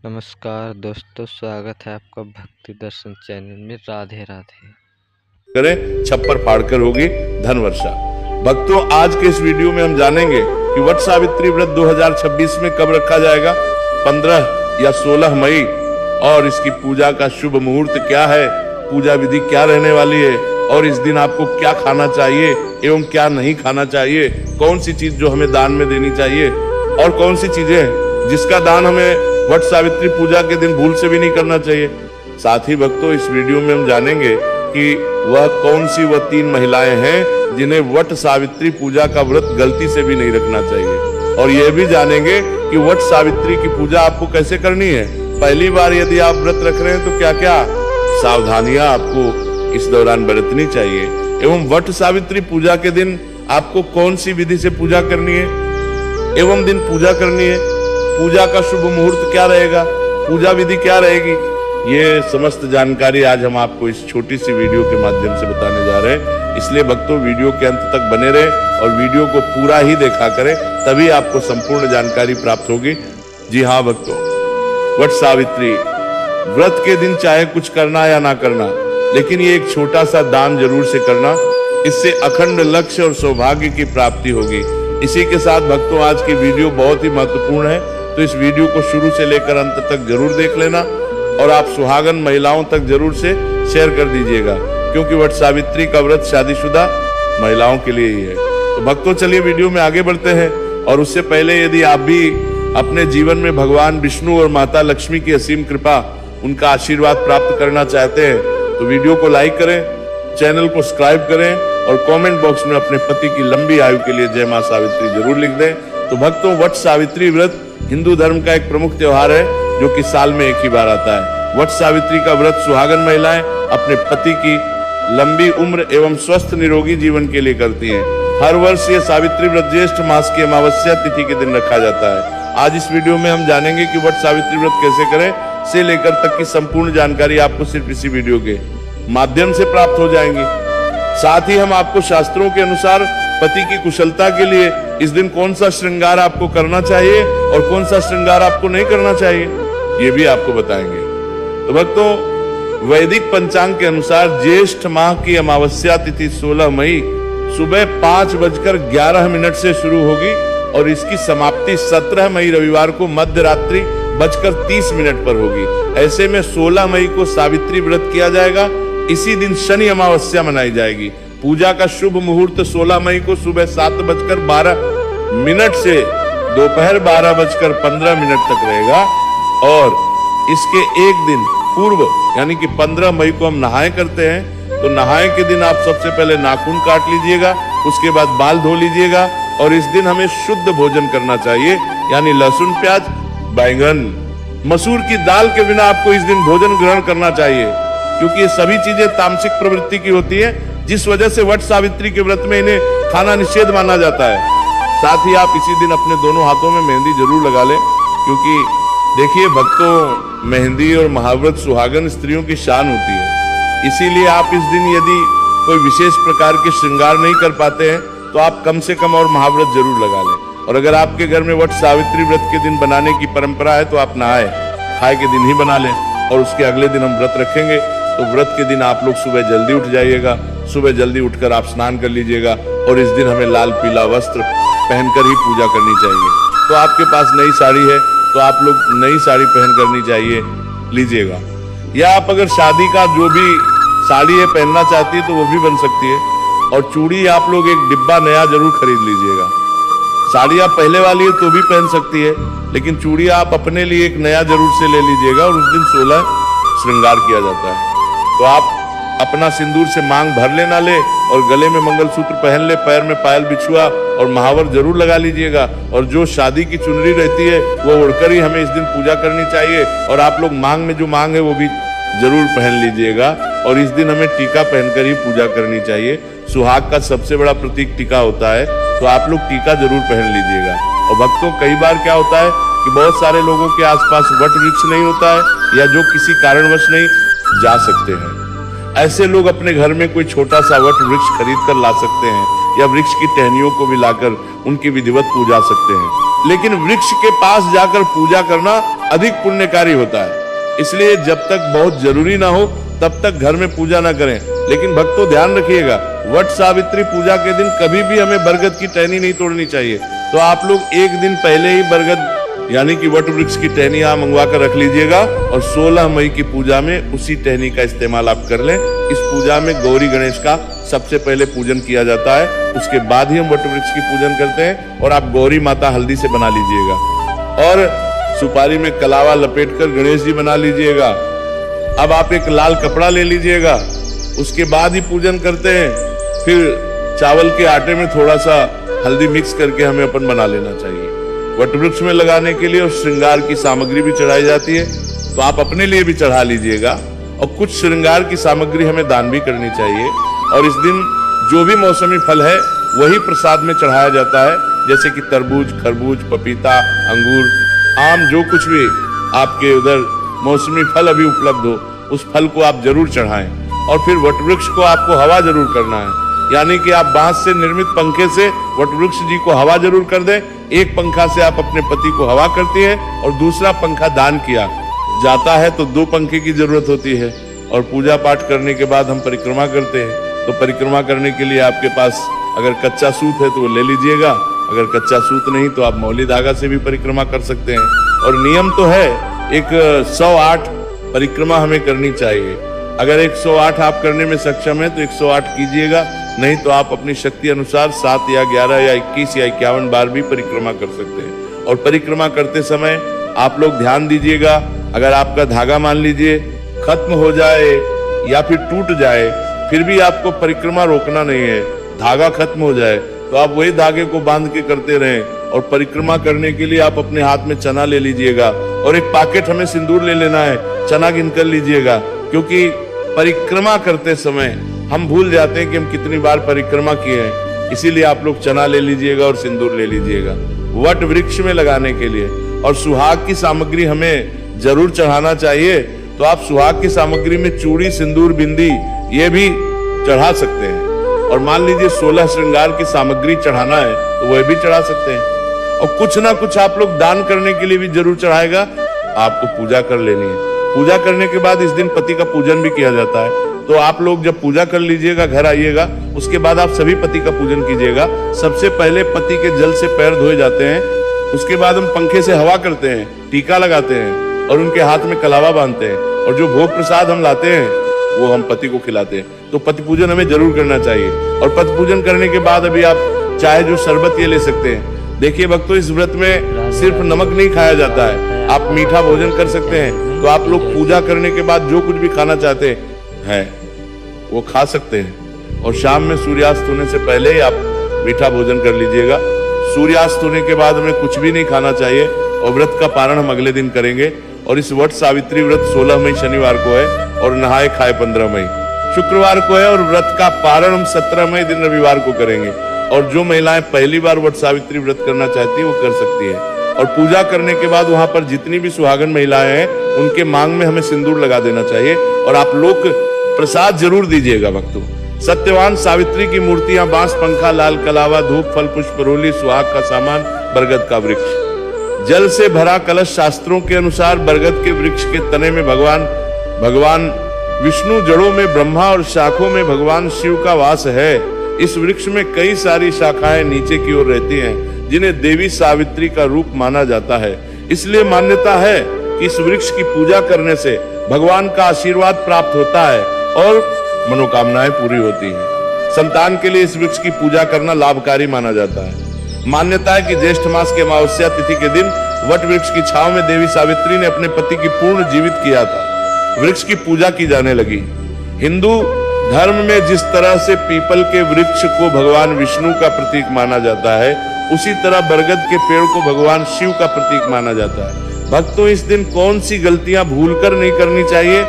नमस्कार दोस्तों, स्वागत है आपका भक्ति दर्शन चैनल में। राधे राधे। करें छप्पर फाड़कर होगी धन वर्षा। भक्तों, आज के इस वीडियो में हम जानेंगे कि वट सावित्री व्रत 2026 में कब रखा जाएगा, 15 या 16 मई, और इसकी पूजा का शुभ मुहूर्त क्या है, पूजा विधि क्या रहने वाली है, और इस दिन आपको क्या खाना चाहिए एवं क्या नहीं खाना चाहिए, कौन सी चीज जो हमें दान में देनी चाहिए और कौन सी चीजें जिसका दान हमें वट सावित्री पूजा के दिन भूल से भी नहीं करना चाहिए। साथ ही भक्तों, इस वीडियो में हम जानेंगे कि वह कौन सी वह 3 महिलाएं हैं जिन्हें वट सावित्री पूजा का व्रत गलती से भी नहीं रखना चाहिए, और यह भी जानेंगे कि वट सावित्री की पूजा आपको कैसे करनी है। पहली बार यदि आप व्रत रख रहे हैं तो क्या क्या सावधानियां आपको इस दौरान बरतनी चाहिए, एवं वट सावित्री पूजा के दिन आपको कौन सी विधि से पूजा करनी है एवं दिन पूजा करनी है, पूजा का शुभ मुहूर्त क्या रहेगा, पूजा विधि क्या रहेगी, ये समस्त जानकारी आज हम आपको इस छोटी सी वीडियो के माध्यम से बताने जा रहे हैं। इसलिए भक्तों, वीडियो के अंत तक बने रहें और वीडियो को पूरा ही देखा करें, तभी आपको संपूर्ण जानकारी प्राप्त होगी। जी हाँ भक्तों, वट सावित्री व्रत के दिन चाहे कुछ करना या ना करना, लेकिन ये एक छोटा सा दान जरूर से करना, इससे अखंड लक्ष्य और सौभाग्य की प्राप्ति होगी। इसी के साथ भक्तों, आज की वीडियो बहुत ही महत्वपूर्ण है, तो इस वीडियो को शुरू से लेकर अंत तक जरूर देख लेना, और आप सुहागन महिलाओं तक जरूर से शेयर कर दीजिएगा, क्योंकि वट सावित्री का व्रत शादीशुदा महिलाओं के लिए ही है। तो भक्तों, चलिए वीडियो में आगे बढ़ते हैं। और उससे पहले यदि आप भी अपने जीवन में भगवान विष्णु और माता लक्ष्मी की असीम कृपा, उनका आशीर्वाद प्राप्त करना चाहते हैं, तो वीडियो को लाइक करें, चैनल को सब्सक्राइब करें और कमेंट बॉक्स में अपने पति की लंबी आयु के लिए जय मां सावित्री जरूर लिख दें। तो भक्तों, वट सावित्री व्रत हिंदू धर्म का एक प्रमुख त्योहार है, जो कि साल में एक ही बार आता है। वट सावित्री का व्रत सुहागन महिलाएं अपने पति की लंबी उम्र एवं स्वस्थ निरोगी जीवन के लिए करती हैं। हर वर्ष ये सावित्री व्रत ज्येष्ठ मास की अमावस्या तिथि के दिन रखा जाता है। आज इस वीडियो में हम जानेंगे कि वट सावित्री व्रत कैसे करें, से लेकर तक की संपूर्ण जानकारी आपको सिर्फ इसी वीडियो के माध्यम से प्राप्त हो जाएंगी। साथ ही हम आपको शास्त्रों के अनुसार पति की कुशलता के लिए इस दिन कौन सा श्रृंगार आपको करना चाहिए और कौन सा श्रृंगार आपको नहीं करना चाहिए, ये भी आपको बताएंगे। तो भक्तों, वैदिक पंचांग के अनुसार ज्येष्ठ माह की अमावस्या तिथि 16 मई सुबह 5:11 से शुरू होगी और इसकी समाप्ति 17 मई रविवार को मध्य रात्रि 5:30 पर होगी। ऐसे में 16 मई को सावित्री व्रत किया जाएगा। इसी दिन शनि अमावस्या मनाई जाएगी। पूजा का शुभ मुहूर्त 16 मई को सुबह 7:12 से दोपहर 12:15 तक रहेगा, और इसके एक दिन पूर्व यानी कि 15 मई को हम नहाए करते हैं। तो नहाए के दिन आप सबसे पहले नाखून काट लीजिएगा, उसके बाद बाल धो लीजिएगा, और इस दिन हमें शुद्ध भोजन करना चाहिए, यानी लहसुन, प्याज, बैंगन, मसूर की दाल के बिना आपको इस दिन भोजन ग्रहण करना चाहिए, क्योंकि ये सभी चीजें तामसिक प्रवृत्ति की होती है, जिस वजह से वट सावित्री के व्रत में इन्हें खाना निषेध माना जाता है। साथ ही आप इसी दिन अपने दोनों हाथों में मेहंदी जरूर लगा लें, क्योंकि देखिए भक्तों, मेहंदी और महाव्रत सुहागन स्त्रियों की शान होती है। इसीलिए आप इस दिन यदि कोई विशेष प्रकार के श्रृंगार नहीं कर पाते हैं, तो आप कम से कम और महाव्रत जरूर लगा लें। और अगर आपके घर में वट सावित्री व्रत के दिन बनाने की परंपरा है, तो आप नहाए खाए के दिन ही बना लें, और उसके अगले दिन हम व्रत रखेंगे। तो व्रत के दिन आप लोग सुबह जल्दी उठ जाइएगा, सुबह जल्दी उठकर आप स्नान कर लीजिएगा, और इस दिन हमें लाल पीला वस्त्र पहनकर ही पूजा करनी चाहिए। तो आपके पास नई साड़ी है तो आप लोग नई साड़ी पहन करनी चाहिए, लीजिएगा। या आप अगर शादी का जो भी साड़ी है पहनना चाहती है तो वो भी बन सकती है। और चूड़ी आप लोग एक डिब्बा नया जरूर खरीद लीजिएगा। साड़ी आप पहले वाली है तो भी पहन सकती है, लेकिन चूड़ी आप अपने लिए एक नया जरूर से ले लीजिएगा, और उस दिन 16 श्रृंगार किया जाता है। तो आप अपना सिंदूर से मांग भर लेना ले, और गले में मंगलसूत्र पहन ले, पैर में पायल बिछुआ और महावर जरूर लगा लीजिएगा। और जो शादी की चुनरी रहती है वो ओढ़कर ही हमें इस दिन पूजा करनी चाहिए, और आप लोग मांग में जो मांग है वो भी जरूर पहन लीजिएगा। और इस दिन हमें टीका पहनकर ही पूजा करनी चाहिए। सुहाग का सबसे बड़ा प्रतीक टीका होता है, तो आप लोग टीका जरूर पहन लीजिएगा। और भक्तों, कई बार क्या होता है कि बहुत सारे लोगों के आसपास वट वृक्ष नहीं होता है, या जो किसी कारणवश नहीं जा सकते हैं। ऐसे लोग अपने घर में कोई छोटा सा वट वृक्ष खरीद कर ला सकते हैं, या वृक्ष की टहनियों को भी लाकर उनकी विधिवत पूजा सकते हैं। लेकिन वृक्ष के पास जाकर पूजा करना अधिक पुण्यकारी होता है। इसलिए जब तक बहुत जरूरी ना हो तब तक घर में पूजा ना करें। लेकिन भक्तों ध्यान रखिएगा, वट सावित्री पूजा के दिन कभी भी हमें बरगद की टहनी नहीं तोड़नी चाहिए। तो आप लोग एक दिन पहले ही बरगद यानी कि वट वृक्ष की टहनी आप मंगवा कर रख लीजिएगा और 16 मई की पूजा में उसी टहनी का इस्तेमाल आप कर लें। इस पूजा में गौरी गणेश का सबसे पहले पूजन किया जाता है, उसके बाद ही हम वट वृक्ष की पूजन करते हैं। और आप गौरी माता हल्दी से बना लीजिएगा और सुपारी में कलावा लपेटकर गणेश जी बना लीजिएगा। अब आप एक लाल कपड़ा ले लीजिएगा, उसके बाद ही पूजन करते हैं। फिर चावल के आटे में थोड़ा सा हल्दी मिक्स करके हमें अपन बना लेना चाहिए। वट वृक्ष में लगाने के लिए और श्रृंगार की सामग्री भी चढ़ाई जाती है, तो आप अपने लिए भी चढ़ा लीजिएगा और कुछ श्रृंगार की सामग्री हमें दान भी करनी चाहिए। और इस दिन जो भी मौसमी फल है वही प्रसाद में चढ़ाया जाता है, जैसे कि तरबूज, खरबूज, पपीता, अंगूर, आम, जो कुछ भी आपके उधर मौसमी फल अभी उपलब्ध हो उस फल को आप जरूर चढ़ाएं। और फिर वट वृक्ष को आपको हवा जरूर करना है, यानी कि आप बांस से निर्मित पंखे से वट वृक्ष जी को हवा जरूर कर दें। एक पंखा से आप अपने पति को हवा करती हैं और दूसरा पंखा दान किया जाता है तो 2 पंखे की जरूरत होती है। और पूजा पाठ करने के बाद हम परिक्रमा करते हैं, तो परिक्रमा करने के लिए आपके पास अगर कच्चा सूत है तो वो ले लीजिएगा, अगर कच्चा सूत नहीं तो आप मौली धागा से भी परिक्रमा कर सकते हैं। और नियम तो है एक 108 परिक्रमा हमें करनी चाहिए। अगर 108 आप करने में सक्षम है तो 108 कीजिएगा, नहीं तो आप अपनी शक्ति अनुसार 7 या 11 या 21 या 51 बार भी परिक्रमा कर सकते हैं। और परिक्रमा करते समय आप लोग ध्यान दीजिएगा, अगर आपका धागा मान लीजिए खत्म हो जाए या फिर टूट जाए, फिर भी आपको परिक्रमा रोकना नहीं है। धागा खत्म हो जाए तो आप वही धागे को बांध के करते रहें। और परिक्रमा करने के लिए आप अपने हाथ में चना ले लीजिएगा और एक पैकेट हमें सिंदूर ले लेना है, चना गिन कर लीजिएगा, क्योंकि परिक्रमा करते समय हम भूल जाते हैं कि हम कितनी बार परिक्रमा किए हैं। इसीलिए आप लोग चना ले लीजिएगा और सिंदूर ले लीजिएगा वट वृक्ष में लगाने के लिए। और सुहाग की सामग्री हमें जरूर चढ़ाना चाहिए, तो आप सुहाग की सामग्री में चूड़ी, सिंदूर, बिंदी ये भी चढ़ा सकते हैं। और मान लीजिए 16 श्रृंगार की सामग्री चढ़ाना है तो वह भी चढ़ा सकते हैं। और कुछ ना कुछ आप लोग दान करने के लिए भी जरूर चढ़ाएगा। आपको पूजा कर लेनी है। पूजा करने के बाद इस दिन पति का पूजन भी किया जाता है, तो आप लोग जब पूजा कर लीजिएगा, घर आइएगा, उसके बाद आप सभी पति का पूजन कीजिएगा। सबसे पहले पति के जल से पैर धोए जाते हैं, उसके बाद हम पंखे से हवा करते हैं, टीका लगाते हैं और उनके हाथ में कलावा बांधते हैं। और जो भोग प्रसाद हम लाते हैं वो हम पति को खिलाते हैं। तो पति पूजन हमें जरूर करना चाहिए। और पति पूजन करने के बाद अभी आप चाहे जो शरबत ये ले सकते हैं। देखिए भक्तों, इस व्रत में सिर्फ नमक नहीं खाया जाता है, आप मीठा भोजन कर सकते हैं। तो आप लोग पूजा करने के बाद जो कुछ भी खाना चाहते हैं वो खा सकते हैं। और शाम में सूर्यास्त होने से पहले ही आप मीठा भोजन कर लीजिएगा। सूर्यास्त होने के बाद हमें कुछ भी नहीं खाना चाहिए। और व्रत का पारण हम अगले दिन करेंगे। और इस वट सावित्री व्रत 16 मई शनिवार को है और नहाए खाए 15 मई शुक्रवार को है। और व्रत का पारण हम 17 मई दिन रविवार को करेंगे। और जो महिलाएं पहली बार वट सावित्री व्रत करना चाहती है वो कर सकती है। और पूजा करने के बाद वहां पर जितनी भी सुहागन महिलाएं हैं उनके मांग में हमें सिंदूर लगा देना चाहिए। और आप लोग प्रसाद जरूर दीजिएगा भक्तों। सत्यवान सावित्री की मूर्तियां, बांस, पंखा, लाल कलावा, धूप, फल, पुष्प, रोली, सुहाग का सामान, बरगद का वृक्ष, जल से भरा कलश। शास्त्रों के अनुसार बरगद के वृक्ष के तने में भगवान विष्णु, जड़ों में ब्रह्मा और शाखों में भगवान शिव का वास है। इस वृक्ष में कई सारी शाखाएं नीचे की ओर रहती हैं, जिन्हें देवी सावित्री का रूप माना जाता है। इसलिए मान्यता है कि इस वृक्ष की पूजा करने से भगवान का आशीर्वाद प्राप्त होता है और मनोकामनाएं पूरी होती हैं। संतान के लिए इस वृक्ष की पूजा करना लाभकारी माना जाता है। मान्यता है कि ज्येष्ठ मास के अमावस्या तिथि के दिन वट वृक्ष की छांव में देवी सावित्री ने अपने पति की पूर्ण जीवित किया था। वृक्ष की पूजा की जाने लगी। हिंदू धर्म में जिस तरह से पीपल के वृक्ष को भगवान विष्णु का प्रतीक माना जाता है, उसी तरह बरगद के पेड़ को भगवान शिव का प्रतीक माना जाता है। भक्तों, इस दिन कौन सी गलतियां भूलकर नहीं करनी चाहिए,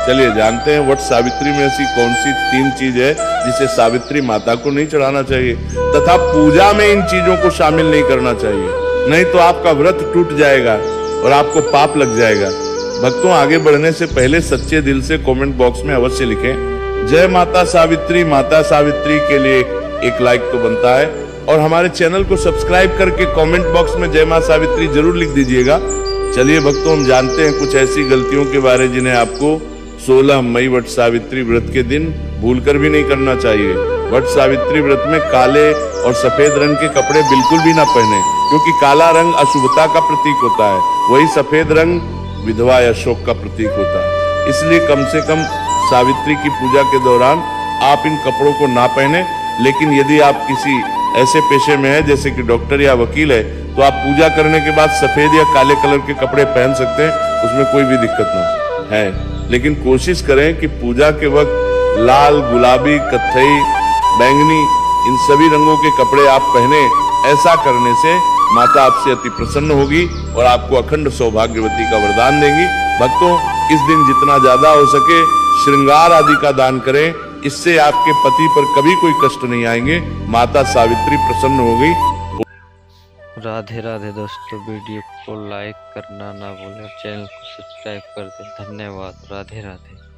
चलिए जानते हैं। वट सावित्री में ऐसी कौन सी 3 चीज है जिसे सावित्री माता को नहीं चढ़ाना चाहिए तथा पूजा में इन चीजों को शामिल नहीं करना चाहिए, नहीं तो आपका व्रत टूट जाएगा और आपको पाप लग जाएगा। भक्तों, आगे बढ़ने से पहले सच्चे दिल से कमेंट बॉक्स में अवश्य लिखें जय माता सावित्री। माता सावित्री के लिए एक लाइक तो बनता है। और हमारे चैनल को सब्सक्राइब करके कमेंट बॉक्स में जय मां सावित्री जरूर लिख दीजिएगा। चलिए भक्तों, हम जानते हैं कुछ ऐसी गलतियों के बारे जिन्हें आपको 16 मई वट सावित्री व्रत के दिन भूलकर भी नहीं करना चाहिए। वट सावित्री व्रत में काले और सफेद रंग के कपड़े बिल्कुल भी ना पहने, क्योंकि काला रंग अशुभता का प्रतीक होता है, वही सफेद रंग विधवा या शोक का प्रतीक होता है। इसलिए कम से कम सावित्री की पूजा के दौरान आप इन कपड़ों को ना पहने। लेकिन यदि आप किसी ऐसे पेशे में है जैसे कि डॉक्टर या वकील है, तो आप पूजा करने के बाद सफेद या काले कलर के कपड़े पहन सकते हैं, उसमें कोई भी दिक्कत ना है। लेकिन कोशिश करें कि पूजा के वक्त लाल, गुलाबी, कत्थई, बैंगनी इन सभी रंगों के कपड़े आप पहने। ऐसा करने से माता आपसे अति प्रसन्न होगी और आपको अखंड सौभाग्यवती का वरदान देंगी। भक्तों, इस दिन जितना ज्यादा हो सके श्रृंगार आदि का दान करें, इससे आपके पति पर कभी कोई कष्ट नहीं आएंगे। माता सावित्री प्रसन्न होगी। राधे राधे दोस्तों, वीडियो को लाइक करना ना भूलें, चैनल को सब्सक्राइब कर दें। धन्यवाद। राधे राधे।